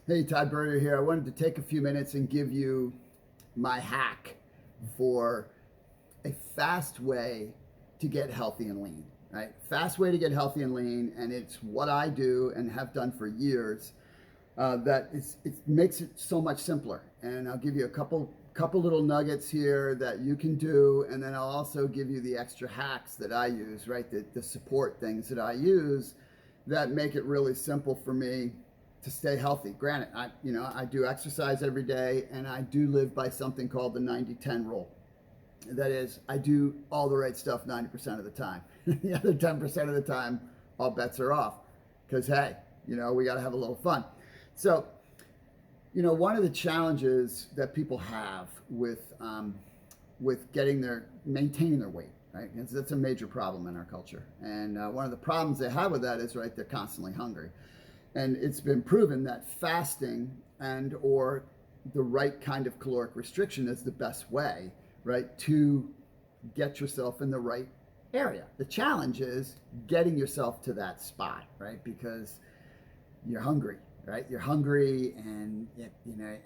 Hey, Tburrier here. I wanted to take a few minutes and give you my hack for a fast way to get healthy and lean, right? Fast way to get healthy and lean, and it's what I do and have done for years. It makes it so much simpler. And I'll give you a couple little nuggets here that you can do, and then I'll also give you the extra hacks that I use, right? The support things that I use that make it really simple for me to stay healthy. Granted, I do exercise every day, and I do live by something called the 90-10 rule. That is, I do all the right stuff 90% of the time. The other 10% of the time, all bets are off. Because, hey, we got to have a little fun. So, one of the challenges that people have with maintaining their weight, right? Because that's a major problem in our culture. And one of the problems they have with that is, right, they're constantly hungry. And it's been proven that fasting and or the right kind of caloric restriction is the best way, right, to get yourself in the right area. The challenge is getting yourself to that spot, right? Because you're hungry, right? You're hungry, and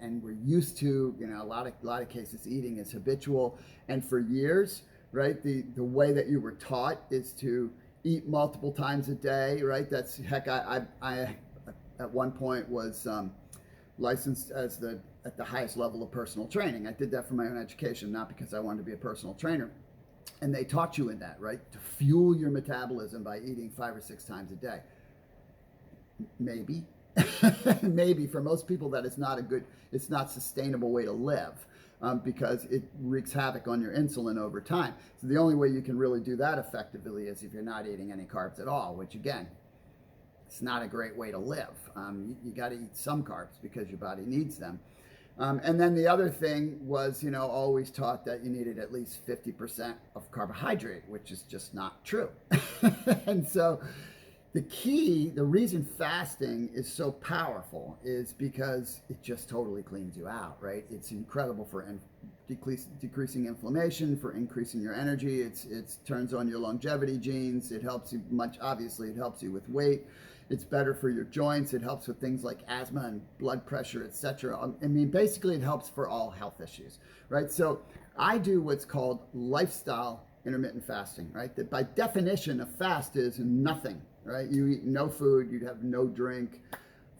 and we're used to, a lot of cases eating is habitual, and for years, right, the way that you were taught is to eat multiple times a day, right? That's heck, I at one point was licensed at the highest level of personal training. I did that for my own education, not because I wanted to be a personal trainer. And they taught you in that, right, to fuel your metabolism by eating 5 or 6 times a day. Maybe, maybe for most people that is not it's not sustainable way to live, because it wreaks havoc on your insulin over time. So the only way you can really do that effectively is if you're not eating any carbs at all, which again, it's not a great way to live. You got to eat some carbs because your body needs them. And then the other thing was, always taught that you needed at least 50% of carbohydrate, which is just not true. And so the reason fasting is so powerful is because it just totally cleans you out, right? It's incredible for decreasing inflammation, for increasing your energy. It turns on your longevity genes. It helps you obviously it helps you with weight. It's better for your joints. It helps with things like asthma and blood pressure, etc. Basically it helps for all health issues, right? So I do what's called lifestyle intermittent fasting, right? That by definition, a fast is nothing, right? You eat no food, you'd have no drink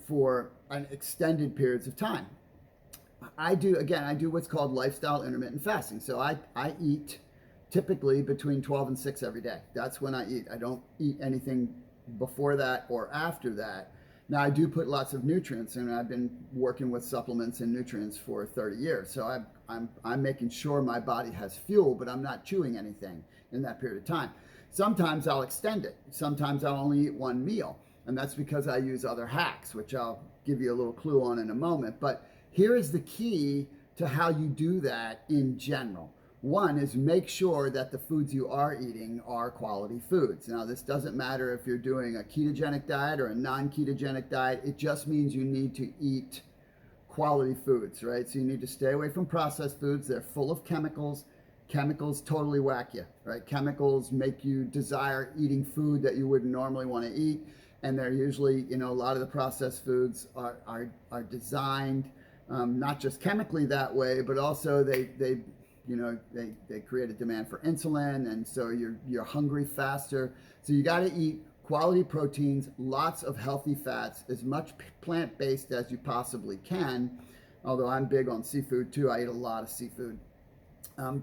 for an extended periods of time. I do what's called lifestyle intermittent fasting. So I eat typically between 12 and 6 every day. That's when I eat. I don't eat anything before that or after that. Now I do put lots of nutrients, and I've been working with supplements and nutrients for 30 years. So I'm making sure my body has fuel, but I'm not chewing anything in that period of time. Sometimes I'll extend it. Sometimes I'll only eat one meal, and that's because I use other hacks, which I'll give you a little clue on in a moment. But here is the key to how you do that in general. One is make sure that the foods you are eating are quality foods. Now, this doesn't matter if you're doing a ketogenic diet or a non-ketogenic diet. It just means you need to eat quality foods, right? So you need to stay away from processed foods. They're full of chemicals. Chemicals totally whack you, right? Chemicals make you desire eating food that you wouldn't normally want to eat. And they're usually, a lot of the processed foods are designed not just chemically that way, but also they create a demand for insulin, and so you're hungry faster. So you got to eat quality proteins, lots of healthy fats, as much plant-based as you possibly can. Although I'm big on seafood too, I eat a lot of seafood.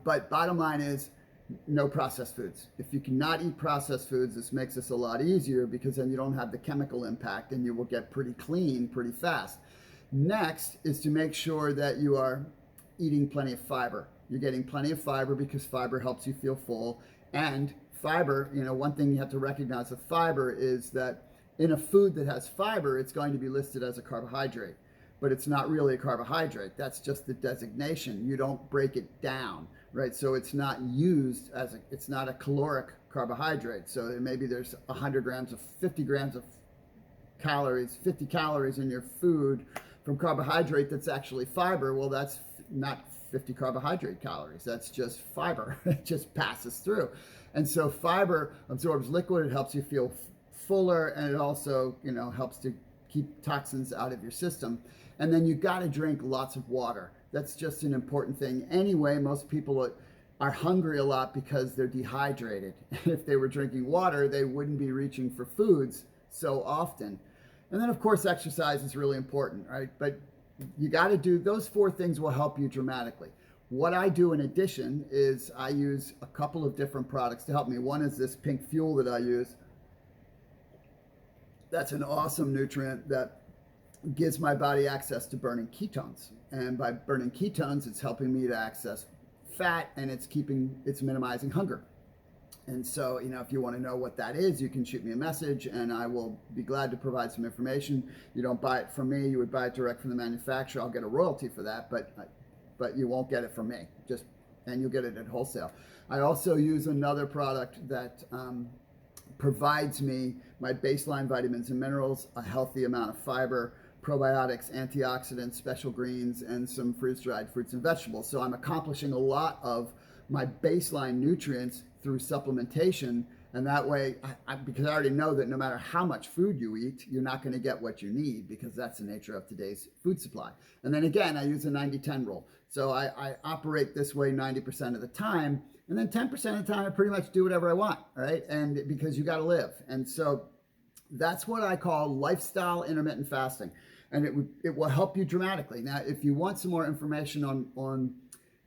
But bottom line is no processed foods. If you cannot eat processed foods, this makes this a lot easier, because then you don't have the chemical impact and you will get pretty clean pretty fast. Next is to make sure that you are eating plenty of fiber. You're getting plenty of fiber because fiber helps you feel full. And fiber, one thing you have to recognize with fiber is that in a food that has fiber, it's going to be listed as a carbohydrate, but it's not really a carbohydrate. That's just the designation. You don't break it down, right? So it's not used it's not a caloric carbohydrate. So maybe there's 100 grams of 50 grams of calories, 50 calories in your food from carbohydrate that's actually fiber. Well, that's not 50 carbohydrate calories. That's just fiber. It just passes through. And so fiber absorbs liquid. It helps you feel fuller, and it also, helps to keep toxins out of your system. And then you got to drink lots of water. That's just an important thing. Anyway, most people are hungry a lot because they're dehydrated. If they were drinking water, they wouldn't be reaching for foods so often. And then, of course, exercise is really important, right? But you got to do those 4 things will help you dramatically. What I do in addition is I use a couple of different products to help me. One is this pink fuel that I use. That's an awesome nutrient that gives my body access to burning ketones. And by burning ketones, it's helping me to access fat, and it's minimizing hunger. And so, if you want to know what that is, you can shoot me a message and I will be glad to provide some information. You don't buy it from me, you would buy it direct from the manufacturer. I'll get a royalty for that, but you won't get it from me, and you'll get it at wholesale. I also use another product that provides me my baseline vitamins and minerals, a healthy amount of fiber, probiotics, antioxidants, special greens, and some freeze-dried fruits and vegetables. So I'm accomplishing a lot of my baseline nutrients through supplementation, and that way, because I already know that no matter how much food you eat, you're not going to get what you need, because that's the nature of today's food supply. And then again, I use a 90-10 rule. So I operate this way 90% of the time, and then 10% of the time I pretty much do whatever I want, right? And because you got to live. And so that's what I call lifestyle intermittent fasting, and it will help you dramatically. Now, if you want some more information on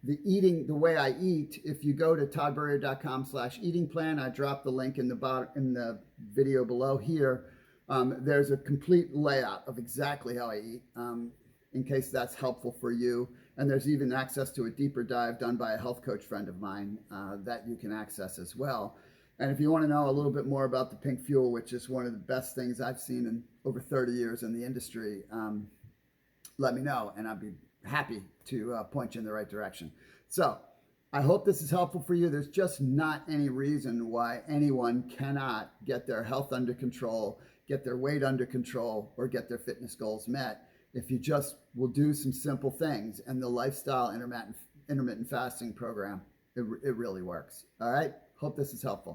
the way I eat, if you go to tburrier.com/eating plan, I drop the link in the video below here. There's a complete layout of exactly how I eat, in case that's helpful for you. And there's even access to a deeper dive done by a health coach friend of mine that you can access as well. And if you want to know a little bit more about the pink fuel, which is one of the best things I've seen in over 30 years in the industry, let me know, and I'd be happy to point you in the right direction. So I hope this is helpful for you. There's just not any reason why anyone cannot get their health under control, get their weight under control, or get their fitness goals met if you just will do some simple things. And the lifestyle intermittent fasting program, it really works. All right. Hope this is helpful.